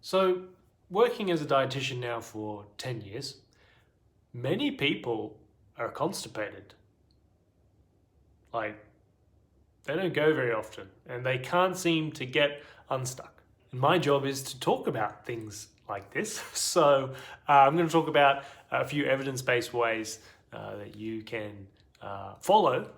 So, working as a dietitian now for 10 years, many people are constipated. Like, they don't go very often and they can't seem to get unstuck. And my job is to talk about things like this. So, I'm going to talk about a few evidence-based ways that you can follow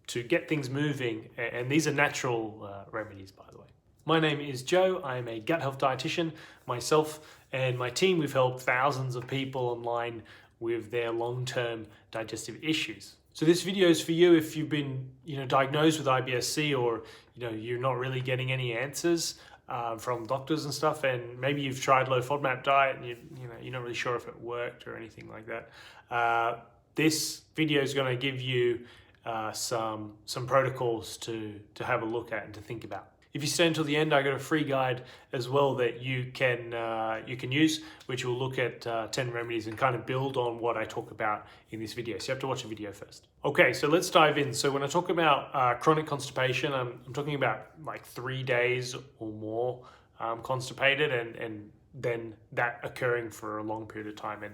to get things moving. And these are natural remedies, by the way. My name is Joe. I am a gut health dietitian. Myself and my team, we've helped thousands of people online with their long-term digestive issues. So this video is for you if you've been, diagnosed with IBS-c, or you're not really getting any answers from doctors and stuff, and maybe you've tried low FODMAP diet and you're not really sure if it worked or anything like that. This video is going to give you some protocols to have a look at and to think about. If you stay until the end, I got a free guide as well that you can use, which will look at 10 remedies and kind of build on what I talk about in this video. So you have to watch the video first. Okay, so let's dive in. So when I talk about chronic constipation, I'm talking about like 3 days or more constipated, and then that occurring for a long period of time.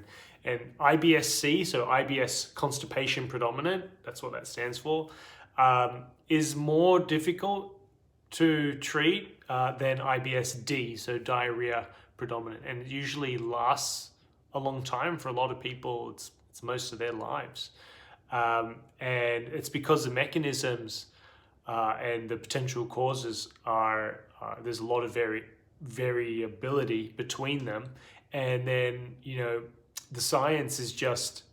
And IBS-c, so IBS constipation predominant, that's what that stands for, is more difficult to treat than IBS-d, so diarrhea predominant, and it usually lasts a long time. For a lot of people, it's most of their lives, and it's because the mechanisms and the potential causes are there's a lot of variability between them, and then the science is just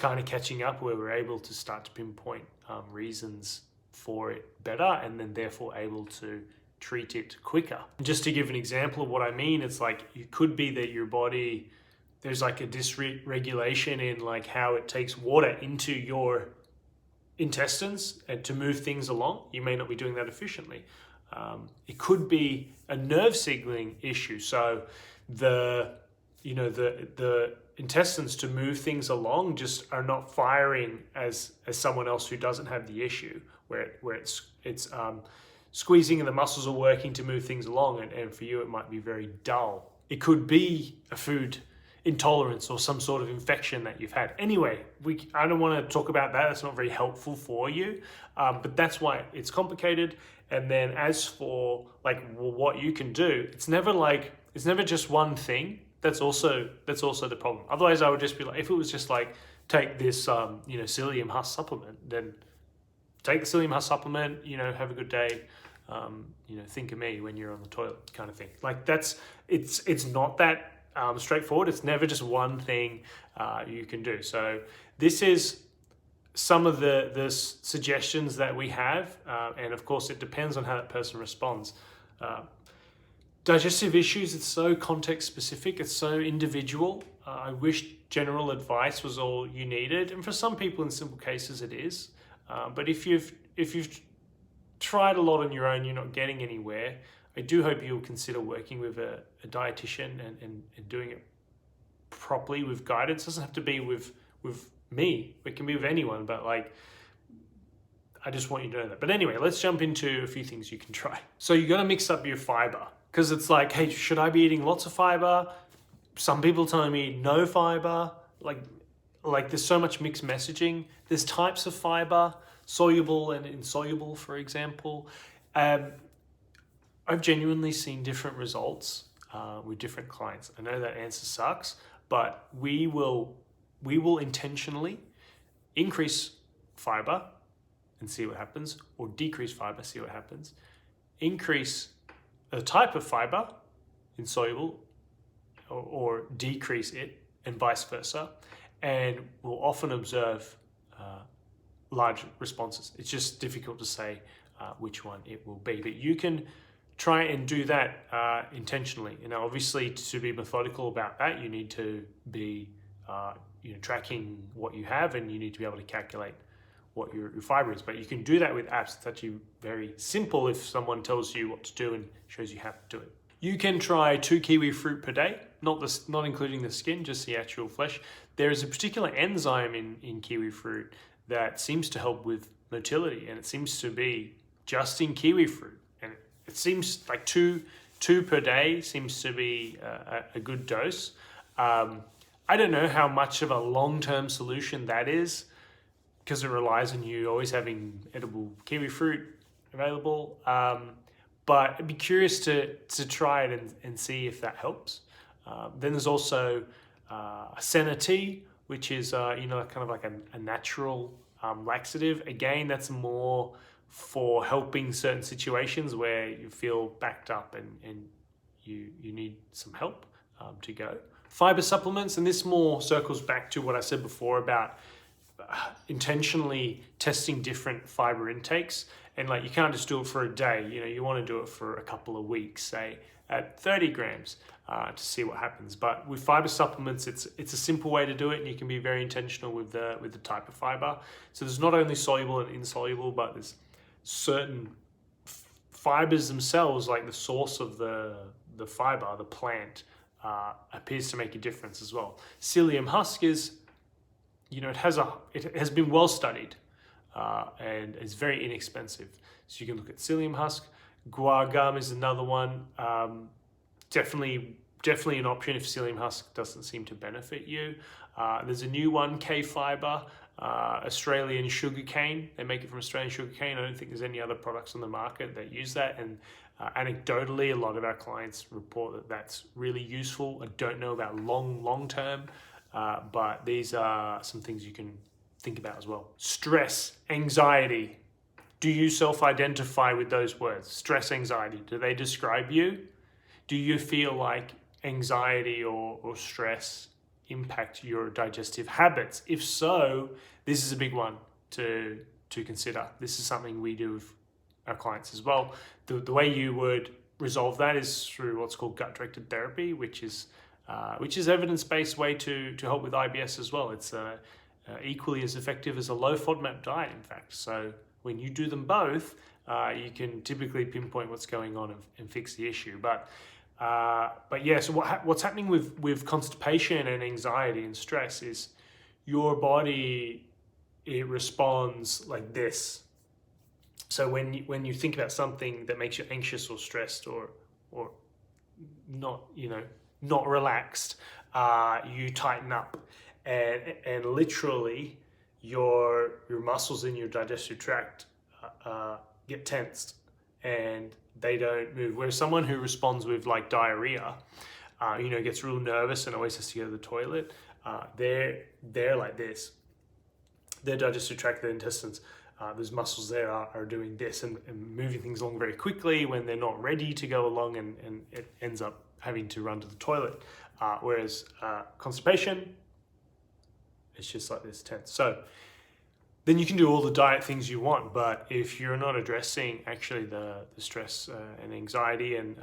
kind of catching up, where we're able to start to pinpoint reasons for it better, and then therefore able to treat it quicker. Just to give an example of what I mean, it's like it could be that your body, there's like a dysregulation in like how it takes water into your intestines and to move things along. You may not be doing that efficiently. It could be a nerve signaling issue. So the intestines to move things along just are not firing as someone else who doesn't have the issue, where it's squeezing and the muscles are working to move things along, and for you it might be very dull. It could be a food intolerance or some sort of infection that you've had. Anyway, I don't want to talk about that. That's not very helpful for you, but that's why it's complicated. And then as for what you can do, it's never just one thing. That's also the problem. Otherwise, I would just be like, if it was just like, take this psyllium husk supplement, then take the psyllium husk supplement, have a good day, think of me when you're on the toilet, kind of thing. Like it's not that straightforward. It's never just one thing you can do. So this is some of the suggestions that we have, and of course it depends on how that person responds. Digestive issues, it's so context specific, it's so individual. I wish general advice was all you needed, and for some people in simple cases it is. But if you've tried a lot on your own, you're not getting anywhere, I do hope you'll consider working with a dietitian and doing it properly with guidance. It doesn't have to be with me, it can be with anyone, but I just want you to know that. But anyway, let's jump into a few things you can try. So you got to mix up your fiber, because it's like, hey, should I be eating lots of fiber? Some people telling me no fiber. Like there's so much mixed messaging. There's types of fiber, soluble and insoluble, for example. I've genuinely seen different results with different clients. I know that answer sucks, but we will intentionally increase fiber and see what happens, or decrease fiber, see what happens. Increase a type of fiber, insoluble, or decrease it, and vice versa. And we'll often observe large responses. It's just difficult to say which one it will be, but you can try and do that intentionally. Obviously, to be methodical about that, you need to be tracking what you have, and you need to be able to calculate what your fiber is. But you can do that with apps. It's actually very simple if someone tells you what to do and shows you how to do it. You can try 2 kiwi fruit per day, not including the skin, just the actual flesh. There is a particular enzyme in kiwi fruit that seems to help with motility, and it seems to be just in kiwi fruit. And it seems like 2 2 per day seems to be a good dose. I don't know how much of a long-term solution that is, because it relies on you always having edible kiwi fruit available. But I'd be curious to try it and see if that helps. Then there's also senna tea, which is kind of like a natural laxative. Again, that's more for helping certain situations where you feel backed up and you need some help to go. Fiber supplements, and this more circles back to what I said before about intentionally testing different fiber intakes. And like, you can't just do it for a day, you want to do it for a couple of weeks, say at 30 grams to see what happens. But with fiber supplements, it's a simple way to do it, and you can be very intentional with the type of fiber. So there's not only soluble and insoluble, but there's certain fibers themselves, like the source of the fiber, the plant, appears to make a difference as well. Psyllium husk is, it has been well studied and it's very inexpensive. So you can look at psyllium husk. Guar gum is another one. Definitely an option if psyllium husk doesn't seem to benefit you. There's a new one, K fiber, Australian sugarcane. They make it from Australian sugarcane. I don't think there's any other products on the market that use that. And anecdotally, a lot of our clients report that that's really useful. I don't know about long term, but these are some things you can think about as well. Stress, anxiety. Do you self-identify with those words? Stress, anxiety. Do they describe you? Do you feel like anxiety or stress impact your digestive habits? If so, this is a big one to consider. This is something we do with our clients as well. The way you would resolve that is through what's called gut-directed therapy, which is evidence-based way to help with IBS as well. It's equally as effective as a low FODMAP diet, in fact. So when you do them both, you can typically pinpoint what's going on and fix the issue. But yeah, so what's happening with constipation and anxiety and stress is your body, it responds like this. So when you think about something that makes you anxious or stressed or not relaxed, you tighten up, and literally your muscles in your digestive tract get tensed and they don't move. Whereas someone who responds with like diarrhea, gets real nervous and always has to go to the toilet, they're like this. Their digestive tract, their intestines, those muscles there are doing this and moving things along very quickly when they're not ready to go along, and it ends up having to run to the toilet. Whereas constipation, it's just like this tense. So then you can do all the diet things you want, but if you're not addressing actually the stress and anxiety and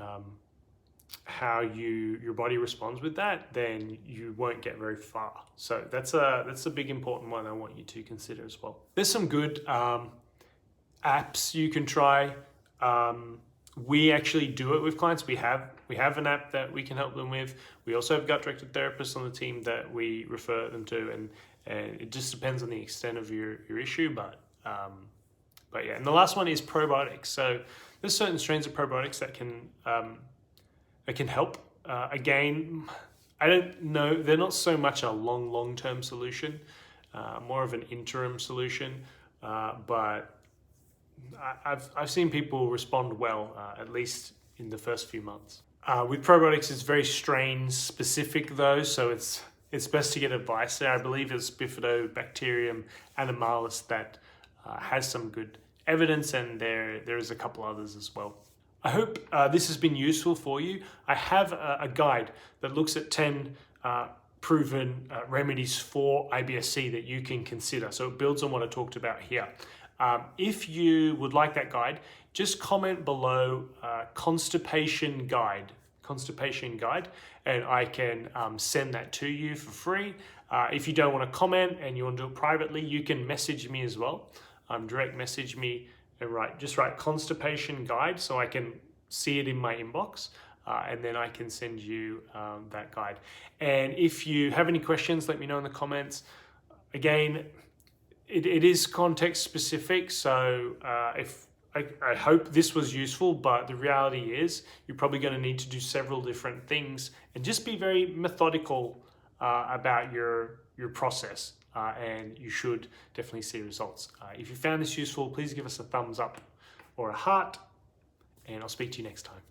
how your body responds with that, then you won't get very far. So that's a big important one I want you to consider as well. There's some good apps you can try. We actually do it with clients. We have an app that we can help them with. We also have gut-directed therapists on the team that we refer them to, and it just depends on the extent of your issue. But yeah, and the last one is probiotics. So there's certain strains of probiotics that can help. Again, I don't know. They're not so much a long-term solution, more of an interim solution, but I've seen people respond well, at least in the first few months. With probiotics, it's very strain specific though, so it's best to get advice there. I believe it's Bifidobacterium animalis that has some good evidence, and there is a couple others as well. I hope this has been useful for you. I have a guide that looks at 10 proven remedies for IBS-c that you can consider. So it builds on what I talked about here. If you would like that guide, just comment below constipation guide, and I can send that to you for free. If you don't want to comment and you want to do it privately, you can message me as well. Direct message me and just write constipation guide so I can see it in my inbox, and then I can send you that guide. And if you have any questions, let me know in the comments. Again, it is context specific, so if I hope this was useful, but the reality is you're probably going to need to do several different things and just be very methodical about your process, and you should definitely see results. If you found this useful, please give us a thumbs up or a heart, and I'll speak to you next time.